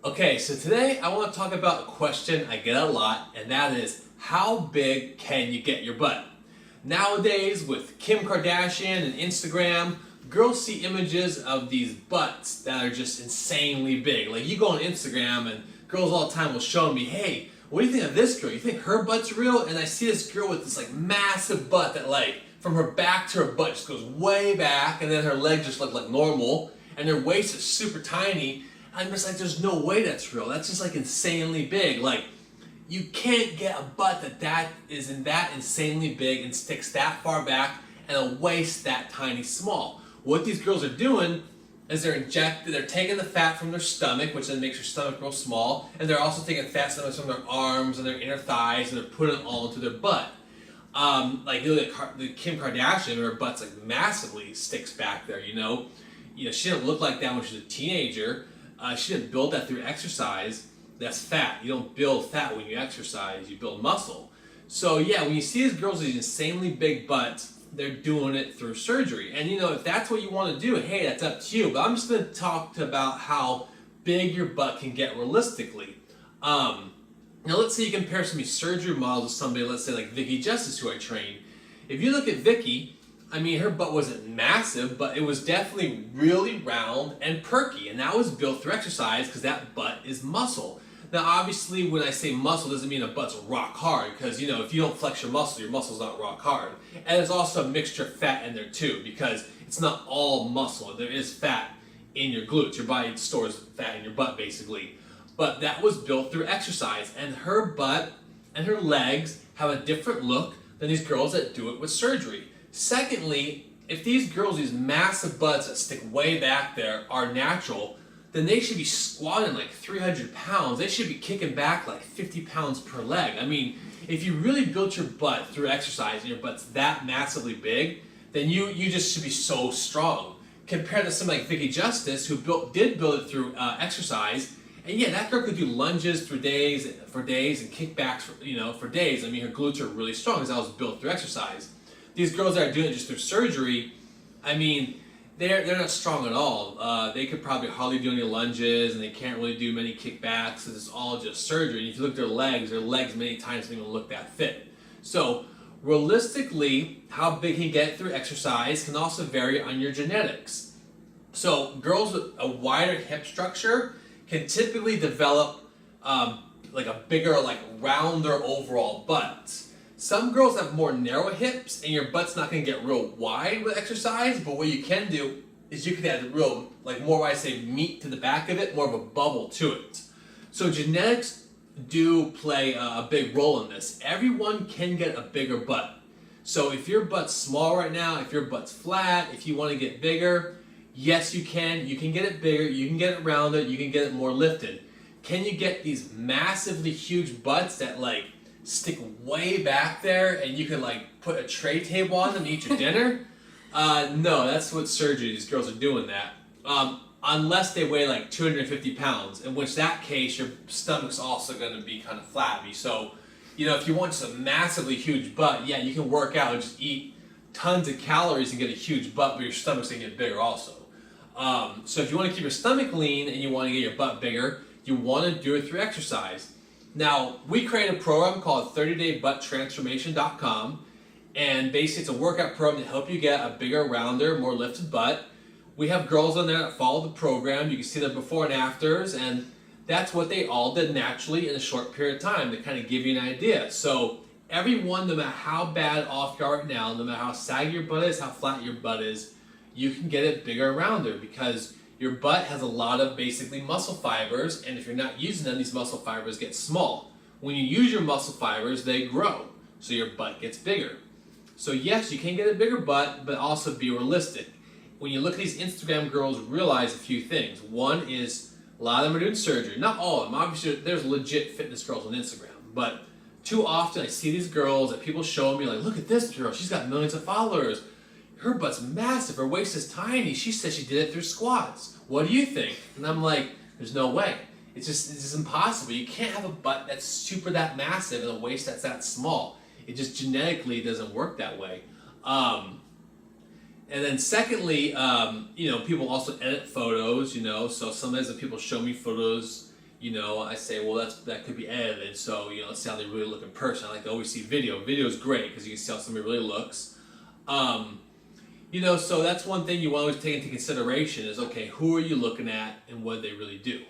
Okay, so today I want to talk about a question I get a lot, and that is, how big can you get your butt? Nowadays, with Kim Kardashian and Instagram, girls see images of these butts that are just insanely big. Like, you go on Instagram and girls all the time will show me, hey, what do you think of this girl? You think her butt's real? And I see this girl with this massive butt that from her back to her butt just goes way back, and then her legs just look like normal, and her waist is super tiny. I'm just like, there's no way that's real. That's just insanely big. You can't get a butt that is that insanely big and sticks that far back and a waist that tiny small. What these girls are doing is they're taking the fat from their stomach, which then makes their stomach real small, and they're also taking fat stomachs from their arms and their inner thighs, and they're putting it all into their butt. You look at Kim Kardashian, her butt's massively sticks back there. You know, she didn't look like that when she was a teenager. She didn't build that through exercise. That's fat. You don't build fat when you exercise, you build muscle. So yeah, when you see these girls with these insanely big butts, they're doing it through surgery. And if that's what you want to do, hey, that's up to you. But I'm just going to talk about how big your butt can get realistically. Now let's say you compare some of these surgery models with somebody, let's say like Vicki Justice, who I trained. If you look at Vicki, her butt wasn't massive, but it was definitely really round and perky, and that was built through exercise because that butt is muscle. Now, obviously, when I say muscle, doesn't mean a butt's rock hard, because, if you don't flex your muscle's not rock hard. And there's also a mixture of fat in there, too, because it's not all muscle. There is fat in your glutes. Your body stores fat in your butt, basically. But that was built through exercise, and her butt and her legs have a different look than these girls that do it with surgery. Secondly, if these girls, these massive butts that stick way back there, are natural, then they should be squatting 300 pounds. They should be kicking back 50 pounds per leg. If you really built your butt through exercise and your butt's that massively big, then you just should be so strong. Compared to somebody like Vicki Justice, who did build it through exercise, and yeah, that girl could do lunges for days and kickbacks for days. Her glutes are really strong because that was built through exercise. These girls that are doing it just through surgery, they're not strong at all. They could probably hardly do any lunges, and they can't really do many kickbacks because it's all just surgery. And if you look at their legs many times don't even look that fit. So realistically, how big you get through exercise can also vary on your genetics. So girls with a wider hip structure can typically develop a bigger, rounder overall butt. Some girls have more narrow hips, and your butt's not going to get real wide with exercise, but what you can do is you can add real, more when I say meat to the back of it, more of a bubble to it. So genetics do play a big role in this. Everyone can get a bigger butt. So if your butt's small right now, if your butt's flat, if you want to get bigger, yes, you can. You can get it bigger, you can get it rounded, you can get it more lifted. Can you get these massively huge butts that stick way back there and you can put a tray table on them and eat your dinner? No, that's what surgery, these girls are doing that. Unless they weigh 250 pounds, in which that case your stomach's also going to be kind of flabby. So, if you want just a massively huge butt, yeah, you can work out and just eat tons of calories and get a huge butt, but your stomach's going to get bigger also. So if you want to keep your stomach lean and you want to get your butt bigger, you want to do it through exercise. Now, we created a program called 30daybutttransformation.com, and basically it's a workout program to help you get a bigger, rounder, more lifted butt. We have girls on there that follow the program. You can see their before and afters, and that's what they all did naturally in a short period of time to kind of give you an idea. So everyone, no matter how bad off you are right now, no matter how saggy your butt is, how flat your butt is, you can get it bigger and rounder because your butt has a lot of basically muscle fibers, and if you're not using them, these muscle fibers get small. When you use your muscle fibers, they grow, so your butt gets bigger. So yes, you can get a bigger butt, but also be realistic. When you look at these Instagram girls, realize a few things. One is a lot of them are doing surgery. Not all of them. Obviously, there's legit fitness girls on Instagram, but too often I see these girls that people show me look at this girl, she's got millions of followers. Her butt's massive, her waist is tiny. She says she did it through squats. What do you think? And I'm like, there's no way. It's just impossible. You can't have a butt that's that massive and a waist that's that small. It just genetically doesn't work that way. And then secondly, people also edit photos, so sometimes when people show me photos, You know, I say, well, that could be edited, so, you know, let's see how they really look in person. I like to always see video. Video is great because you can see how somebody really looks. You know, so that's one thing you want to always take into consideration is, okay, who are you looking at and what they really do?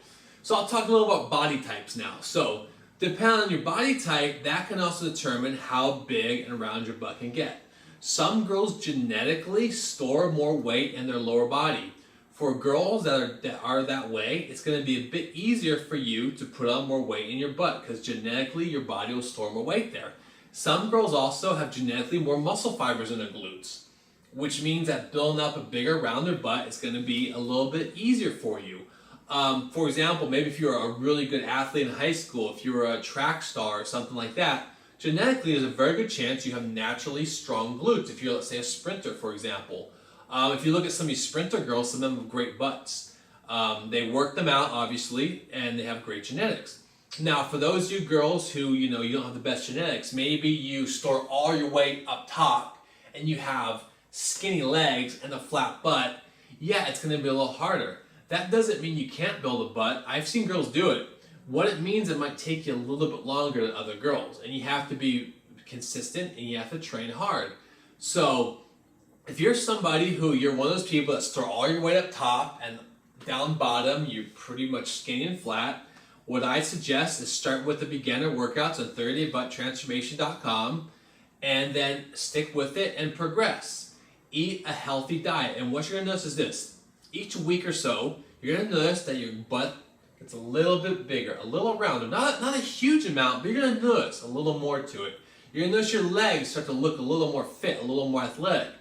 So I'll talk a little about body types now. So depending on your body type, that can also determine how big and round your butt can get. Some girls genetically store more weight in their lower body. For girls that are that way, it's going to be a bit easier for you to put on more weight in your butt because genetically your body will store more weight there. Some girls also have genetically more muscle fibers in their glutes, which means that building up a bigger, rounder butt is going to be a little bit easier for you. For example, maybe if you're a really good athlete in high school, if you're a track star or something like that, genetically there's a very good chance you have naturally strong glutes. If you're, let's say, a sprinter, for example. If you look at some of these sprinter girls, some of them have great butts. They work them out, obviously, and they have great genetics. Now, for those of you girls who, you know, you don't have the best genetics, maybe you store all your weight up top and you have skinny legs and a flat butt, yeah, it's going to be a little harder. That doesn't mean you can't build a butt. I've seen girls do it. What it means, it might take you a little bit longer than other girls, and you have to be consistent and you have to train hard. So if you're somebody who you're one of those people that store all your weight up top and down bottom, you're pretty much skinny and flat, what I suggest is start with the beginner workouts on 30daybutttransformation.com and then stick with it and progress. Eat a healthy diet, and what you're going to notice is this. Each week or so, you're going to notice that your butt gets a little bit bigger, a little rounder. Not a huge amount, but you're going to notice a little more to it. You're going to notice your legs start to look a little more fit, a little more athletic.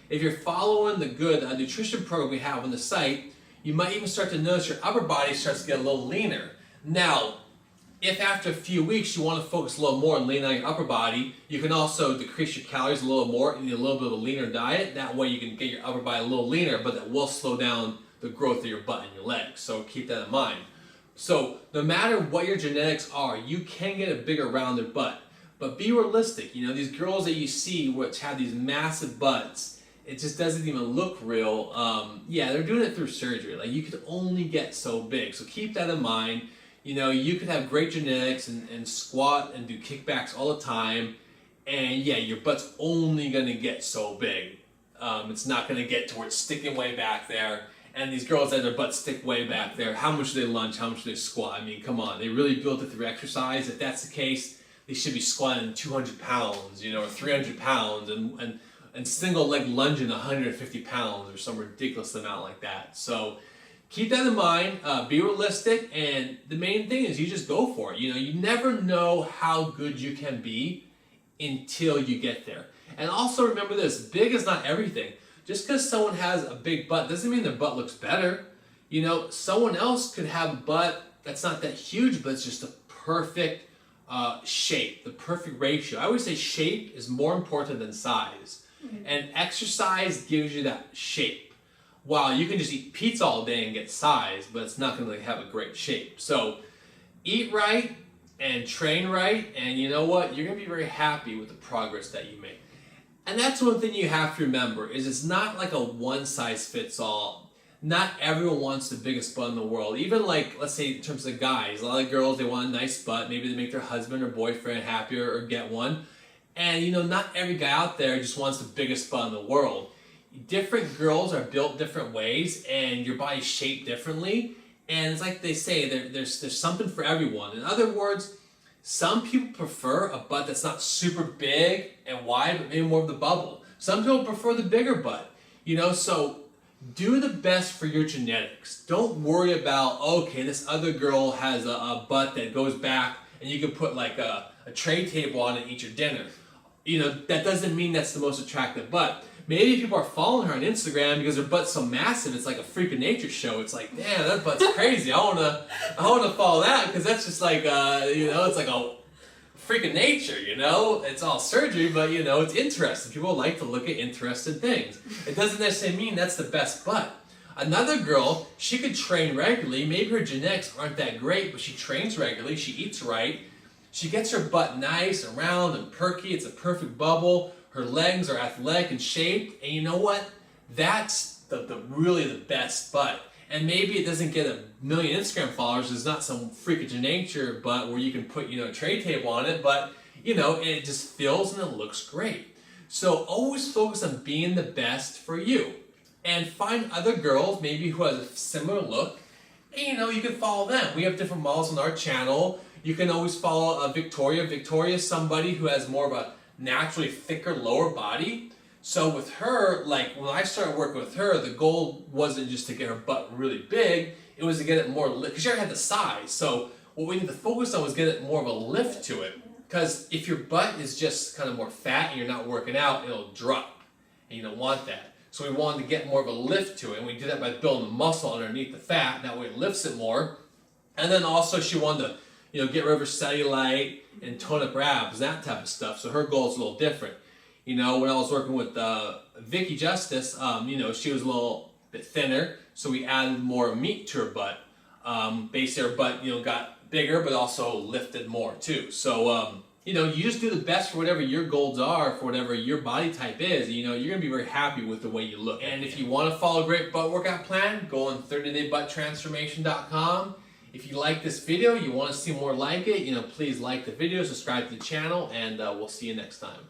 If you're following the good nutrition program we have on the site, you might even start to notice your upper body starts to get a little leaner. Now, if after a few weeks you want to focus a little more on leaning on your upper body, you can also decrease your calories a little more and eat a little bit of a leaner diet. That way you can get your upper body a little leaner, but that will slow down the growth of your butt and your legs. So keep that in mind. So no matter what your genetics are, you can get a bigger, rounded butt. But be realistic. You know, these girls that you see which have these massive butts, it just doesn't even look real. Yeah, they're doing it through surgery. Like, you could only get so big. So keep that in mind. You know, you could have great genetics and squat and do kickbacks all the time. And yeah, your butt's only going to get so big. It's not going to get to where it's sticking way back there. And these girls that their butts stick way back there, how much do they lunge? How much do they squat? I mean, come on. They really built it through exercise. If that's the case, they should be squatting 200 pounds, you know, or 300 pounds and single leg lunging 150 pounds or some ridiculous amount like that. So keep that in mind, be realistic, and the main thing is you just go for it. You know, you never know how good you can be until you get there. And also remember this, big is not everything. Just because someone has a big butt doesn't mean their butt looks better. You know, someone else could have a butt that's not that huge, but it's just a perfect shape, the perfect ratio. I always say shape is more important than size. Mm-hmm. And exercise gives you that shape. While you can just eat pizza all day and get size, but it's not going to have a great shape. So eat right and train right, and you know what? You're going to be very happy with the progress that you make. And that's one thing you have to remember, is it's not like a one-size-fits-all. Not everyone wants the biggest butt in the world. Even like, let's say in terms of guys, a lot of girls, they want a nice butt. Maybe they make their husband or boyfriend happier or get one. And you know, not every guy out there just wants the biggest butt in the world. Different girls are built different ways, and your body's shaped differently. And it's like they say, there's something for everyone. In other words, some people prefer a butt that's not super big and wide, but maybe more of the bubble. Some people prefer the bigger butt. You know, so do the best for your genetics. Don't worry about, okay, this other girl has a butt that goes back and you can put like a tray table on it and eat your dinner. You know, that doesn't mean that's the most attractive butt. Maybe people are following her on Instagram because her butt's so massive, it's like a freak of nature show. It's like, damn, that butt's crazy. I wanna follow that because that's just like, you know, it's like a freak of nature, you know? It's all surgery, but you know, it's interesting. People like to look at interesting things. It doesn't necessarily mean that's the best butt. Another girl, she could train regularly. Maybe her genetics aren't that great, but she trains regularly. She eats right. She gets her butt nice and round and perky. It's a perfect bubble. Her legs are athletic and shaped. And you know what? That's really the best butt. And maybe it doesn't get 1,000,000 Instagram followers. It's not some freak of nature butt where you can put, a tray table on it, but, it just fills and it looks great. So always focus on being the best for you. And find other girls, maybe who has a similar look, and, you can follow them. We have different models on our channel. You can always follow Victoria. Victoria is somebody who has more of a naturally thicker lower body. So with her, like when I started working with her, the goal wasn't just to get her butt really big, it was to get it more lift, because she already had the size. So what we need to focus on was get it more of a lift to it. Because if your butt is just kind of more fat and you're not working out, it'll drop. And you don't want that. So we wanted to get more of a lift to it, and we did that by building the muscle underneath the fat. That way it lifts it more. And then also she wanted to, get rid of her cellulite and tone up her abs, that type of stuff. So her goal is a little different. When I was working with Vicky Justice, she was a little bit thinner, so we added more meat to her butt. Basically her butt, got bigger, but also lifted more too. So, you just do the best for whatever your goals are, for whatever your body type is. You're going to be very happy with the way you look. And if you want to follow a great butt workout plan, go on 30daybutttransformation.com. If you like this video, you want to see more like it, please like the video, subscribe to the channel, and we'll see you next time.